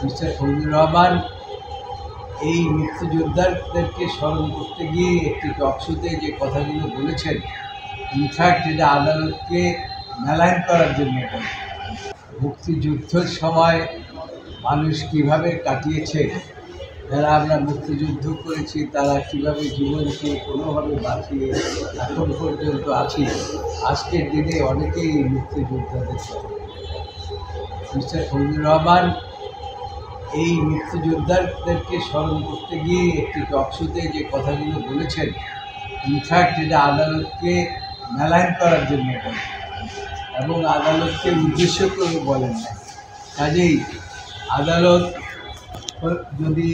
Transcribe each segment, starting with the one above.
Mister Fazlur Rahman এই মুক্তিযোদ্ধাদেরকে স্মরণ করতে গিয়ে একটি টকশোতে যে কথাগুলো বলেছেন, ইনফ্যাক্ট এটা আদালতকে মেলাইন করার জন্য বলে। মুক্তিযুদ্ধের সময় মানুষ কিভাবে কাটিয়েছে, যারা আমরা মুক্তিযুদ্ধ করেছি তারা কীভাবে জীবনকে কোনোভাবে বাঁচিয়ে এখন পর্যন্ত আছি। আজকের দিনে অনেকেই মুক্তিযোদ্ধাদের মিস্টার ফজলুর রহমান এই মুক্তিযোদ্ধাদেরকে স্মরণ করতে গিয়ে একটি টকশোতে যে কথাগুলো বলেছেন, ইনফ্যাক্ট এটা আদালতকে মেলাইন করার জন্য বলে এবং আদালতকে উদ্দেশ্য করে বলেন না। কাজেই আদালত যদি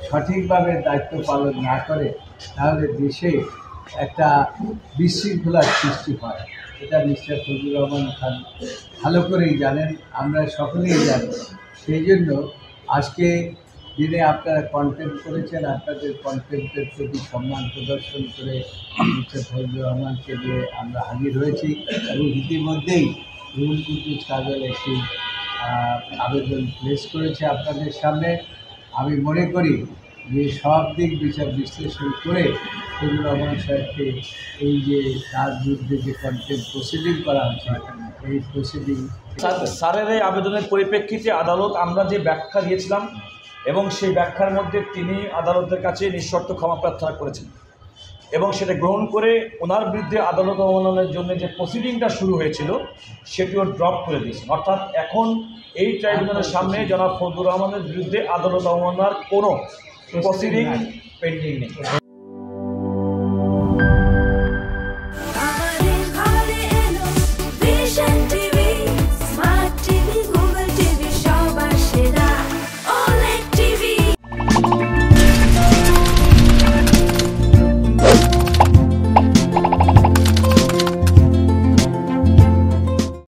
সঠিকভাবে দায়িত্ব পালন না করে তাহলে দেশে একটা বিশৃঙ্খলার সৃষ্টি হয়। এটা মিস্টার ফজলুর রহমান খান ভালো করেই জানেন, আমরা সকলেই জানি। সেই জন্য আজকে দিনে আপনারা কন্টেম্প করেছেন, আপনাদের কন্টেম্পের প্রতি সম্মান প্রদর্শন করে মিস্টার ফজলুর রহমানকে দিয়ে আমরা হাজির হয়েছি এবং ইতিমধ্যেই রুহুল কুদ্দুস কাজল একটি আবেদন প্লেস করেছে আপনাদের সামনে। আমি মনে করি যে সব দিক বিচার বিশ্লেষণ করে ফজলুর রহমান সাহেবকে এই যে তার বিরুদ্ধে যে কন্টেম্প প্রসিডিং করা হচ্ছে, এই প্রসিডিং স্যারের এই আবেদনের পরিপ্রেক্ষিতে আদালত আমরা যে ব্যাখ্যা দিয়েছিলাম এবং সেই ব্যাখ্যার মধ্যে তিনি আদালতের কাছে নিঃশর্ত ক্ষমা প্রার্থনা করেছেন এবং সেটা গ্রহণ করে ওনার বিরুদ্ধে আদালত অবমাননার জন্য যে প্রসিডিংটা শুরু হয়েছিল সেটিও ড্রপ করে দিয়েছেন। অর্থাৎ এখন এই ট্রাইব্যুনালের সামনে জনাব ফজলুর রহমানের বিরুদ্ধে আদালত অবমাননার কোনো প্রসিডিং পেন্ডিং নেই।